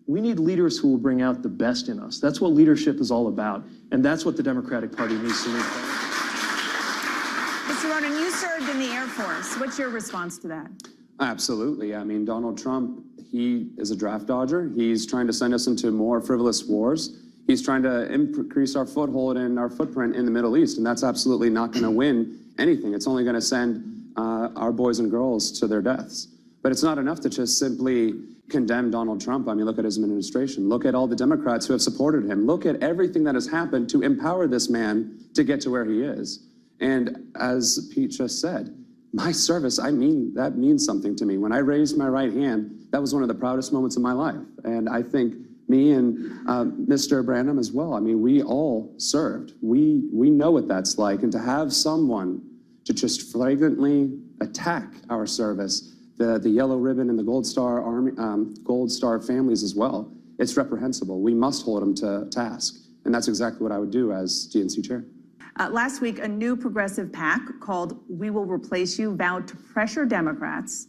We need leaders who will bring out the best in us. That's what leadership is all about, and that's what the Democratic Party needs to move forward. Mr. Ronan, you served in the Air Force. What's your response to that? Absolutely. I mean, Donald Trump, he is a draft dodger. He's trying to send us into more frivolous wars. He's trying to increase our foothold and our footprint in the Middle East, and that's absolutely not going to win anything. It's only going to send our boys and girls to their deaths. But it's not enough to just simply condemn Donald Trump. I mean, look at his administration. Look at all the Democrats who have supported him. Look at everything that has happened to empower this man to get to where he is. And as Pete just said, my service, that means something to me. When I raised my right hand, that was one of the proudest moments of my life. And I think me and Mr. Branham as well, I mean, we all served. We know what that's like. And to have someone to just flagrantly attack our service, the yellow ribbon and the Gold Star Army, Gold Star families as well, it's reprehensible. We must hold them to task. And that's exactly what I would do as DNC chair. Last week, a new progressive PAC called We Will Replace You vowed to pressure Democrats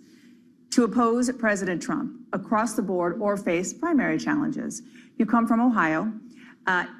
to oppose President Trump across the board or face primary challenges. You come from Ohio.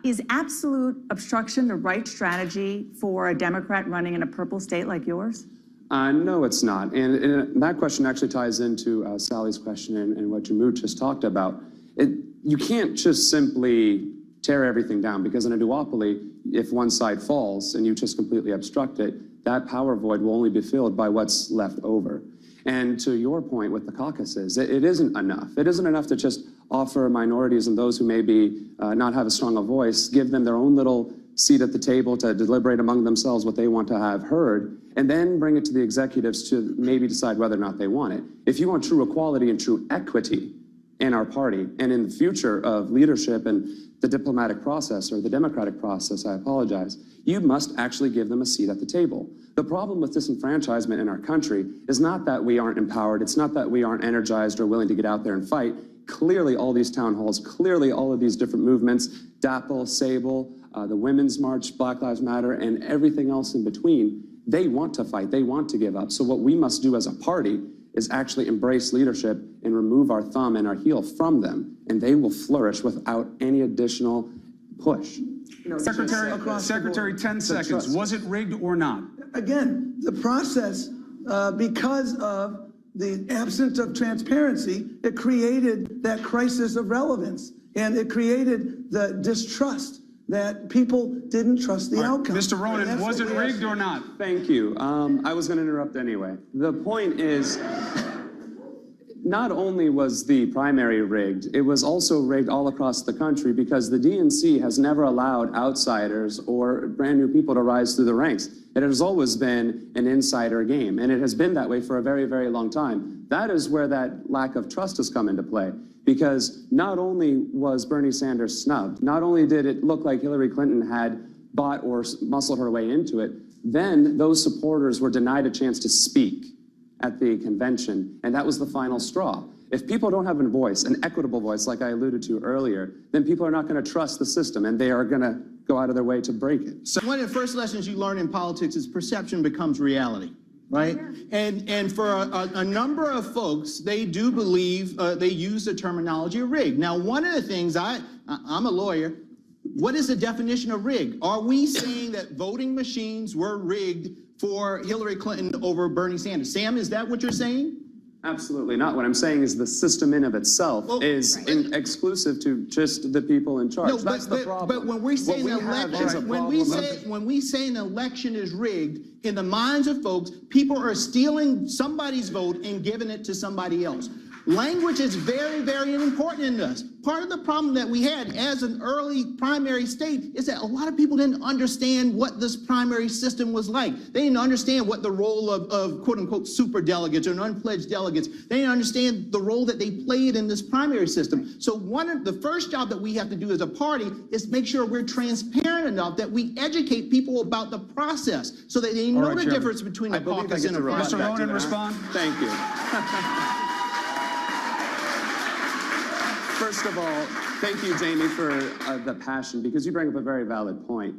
Is absolute obstruction the right strategy for a Democrat running in a purple state like yours? No, it's not. And that question actually ties into Sally's question and what Jamut just talked about. You can't just simply tear everything down, because in a duopoly, if one side falls and you just completely obstruct it, that power void will only be filled by what's left over. And to your point with the caucuses, it isn't enough. It isn't enough to just offer minorities and those who maybe not have as strong a voice, give them their own little seat at the table to deliberate among themselves what they want to have heard, and then bring it to the executives to maybe decide whether or not they want it. If you want true equality and true equity in our party and in the future of leadership and the diplomatic process, or the democratic process, I apologize, you must actually give them a seat at the table. The problem with disenfranchisement in our country is not that we aren't empowered, it's not that we aren't energized or willing to get out there and fight. Clearly all these town halls, clearly all of these different movements, DAPL, SABLE, the Women's March, Black Lives Matter, and everything else in between, they want to fight, they want to give up. So what we must do as a party is actually embrace leadership and remove our thumb and our heel from them, and they will flourish without any additional push. Secretary, 10 seconds. Was it rigged or not? Again, the process, because of the absence of transparency, it created that crisis of relevance, and it created the distrust that people didn't trust the outcome. Mr. Ronan, was it rigged or not? Thank you. I was going to interrupt anyway. The point is, not only was the primary rigged, it was also rigged all across the country, because the DNC has never allowed outsiders or brand new people to rise through the ranks. It has always been an insider game, and it has been that way for a very, very long time. That is where that lack of trust has come into play, because not only was Bernie Sanders snubbed, not only did it look like Hillary Clinton had bought or muscled her way into it, then those supporters were denied a chance to speak at the convention, and that was the final straw. If people don't have a voice, an equitable voice, like I alluded to earlier, then people are not going to trust the system, and they are going to go out of their way to break it. So one of the first lessons you learn in politics is perception becomes reality, right? And for a number of folks, they do believe, they use the terminology rigged. Now, one of the things, I'm a lawyer, what is the definition of rigged? Are we saying that voting machines were rigged for Hillary Clinton over Bernie Sanders? Sam, is that what you're saying? Absolutely not. What I'm saying is the system in of itself is exclusive to just the people in charge. No, That's the problem. But when we're saying when we say an election is rigged, in the minds of folks, people are stealing somebody's vote and giving it to somebody else. Language is very, very important in this. Part of the problem that we had as an early primary state is that a lot of people didn't understand what this primary system was like. They didn't understand what the role of quote-unquote super delegates or unpledged delegates, they didn't understand the role that they played in this primary system. So the first job that we have to do as a party is make sure we're transparent enough that we educate people about the process so that they know the difference between a caucus and a primary. Mr. Ronan, respond. Thank you. First of all, thank you, Jamie, for the passion, because you bring up a very valid point.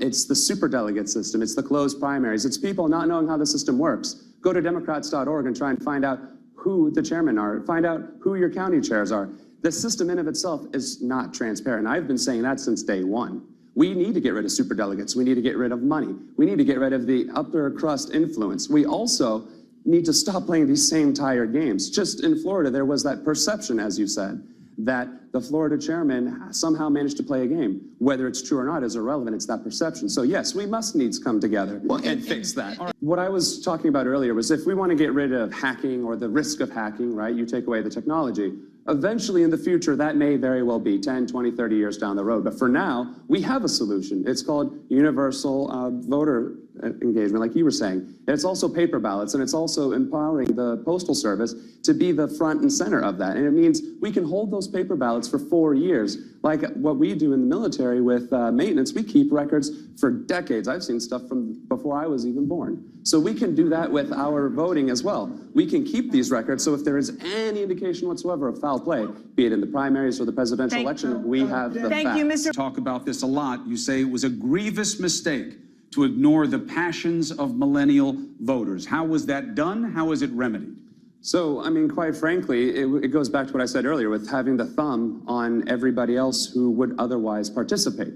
It's the superdelegate system. It's the closed primaries. It's people not knowing how the system works. Go to Democrats.org and try and find out who the chairmen are. Find out who your county chairs are. The system in of itself is not transparent. I've been saying that since day one. We need to get rid of superdelegates. We need to get rid of money. We need to get rid of the upper crust influence. We also need to stop playing these same tired games. Just in Florida, there was that perception, as you said, that the Florida chairman somehow managed to play a game. Whether it's true or not is irrelevant. It's that perception. So yes, we must needs come together and fix that. What I was talking about earlier was if we want to get rid of hacking or the risk of hacking, right, you take away the technology, eventually in the future, that may very well be 10, 20, 30 years down the road. But for now, we have a solution. It's called universal voter engagement, like you were saying. It's also paper ballots, and it's also empowering the Postal Service to be the front and center of that. And it means we can hold those paper ballots for 4 years. Like what we do in the military with maintenance, we keep records for decades. I've seen stuff from before I was even born. So we can do that with our voting as well. We can keep these records, so if there is any indication whatsoever of foul play, be it in the primaries or the presidential election, we have the facts. Thank you, Mr. Talk about this a lot. You say it was a grievous mistake to ignore the passions of millennial voters. How was that done? How is it remedied? So, I mean, quite frankly, it goes back to what I said earlier with having the thumb on everybody else who would otherwise participate.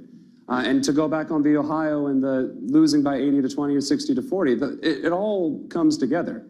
And to go back on the Ohio and the losing by 80 to 20 or 60 to 40, it all comes together.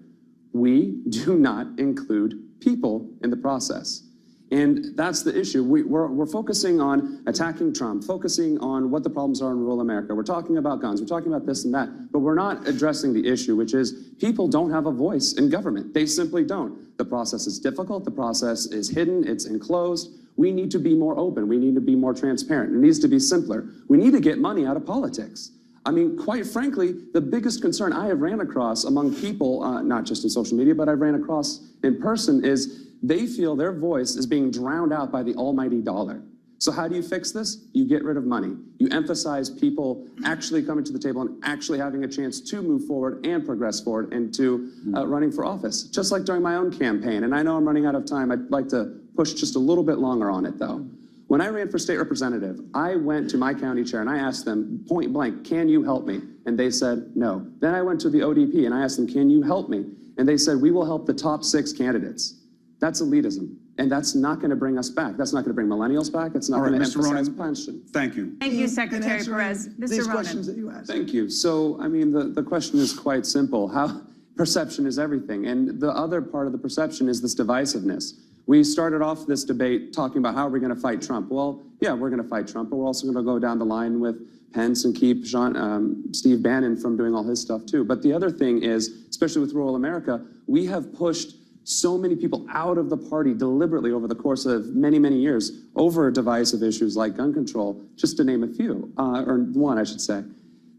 We do not include people in the process. And that's the issue. We're focusing on attacking Trump, focusing on what the problems are in rural America. We're talking about guns, we're talking about this and that, but we're not addressing the issue, which is people don't have a voice in government. They simply don't. The process is difficult, the process is hidden, it's enclosed. We need to be more open, we need to be more transparent. It needs to be simpler. We need to get money out of politics. I mean, quite frankly, the biggest concern I have ran across among people, not just in social media, but I've ran across in person, is they feel their voice is being drowned out by the almighty dollar. So how do you fix this? You get rid of money. You emphasize people actually coming to the table and actually having a chance to move forward and progress forward into running for office, just like during my own campaign. And I know I'm running out of time. I'd like to push just a little bit longer on it, though. When I ran for state representative, I went to my county chair and I asked them point blank, can you help me? And they said no. Then I went to the ODP and I asked them, can you help me? And they said, we will help the top 6 candidates. That's elitism. And that's not going to bring us back. That's not going to bring millennials back. It's not going to emphasize passion. Thank you. Thank you, Secretary Perez. These Mr. questions Ronan. that you asked. Thank you. So, I mean, the question is quite simple. How perception is everything. And the other part of the perception is this divisiveness. We started off this debate talking about how we're going to fight Trump. Well, yeah, we're going to fight Trump, but we're also going to go down the line with Pence and keep Steve Bannon from doing all his stuff too. But the other thing is, especially with rural America, we have pushed so many people out of the party deliberately over the course of many, many years over divisive issues like gun control, just to name a few, or one, I should say.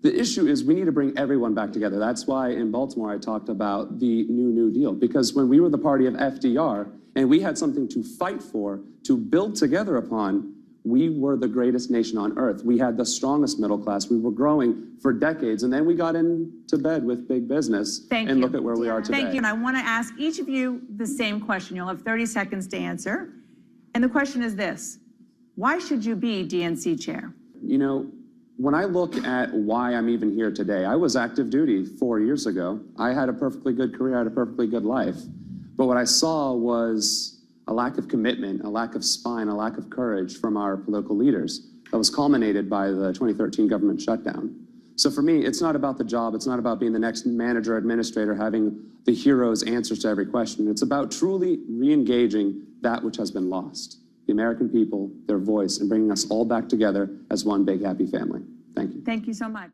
The issue is we need to bring everyone back together. That's why in Baltimore I talked about the New Deal, because when we were the party of FDR and we had something to fight for, to build together upon, we were the greatest nation on earth. We had the strongest middle class. We were growing for decades, and then we got into bed with big business. Thank and you. Look at where we are today. Thank you. And I want to ask each of you the same question. You'll have 30 seconds to answer. And the question is this: why should you be DNC chair? You know, when I look at why I'm even here today, I was active duty 4 years ago. I had a perfectly good career, I had a perfectly good life. But what I saw was a lack of commitment, a lack of spine, a lack of courage from our political leaders that was culminated by the 2013 government shutdown. So for me, it's not about the job. It's not about being the next manager, administrator, having the hero's answers to every question. It's about truly re-engaging that which has been lost, the American people, their voice, and bringing us all back together as one big happy family. Thank you. Thank you so much.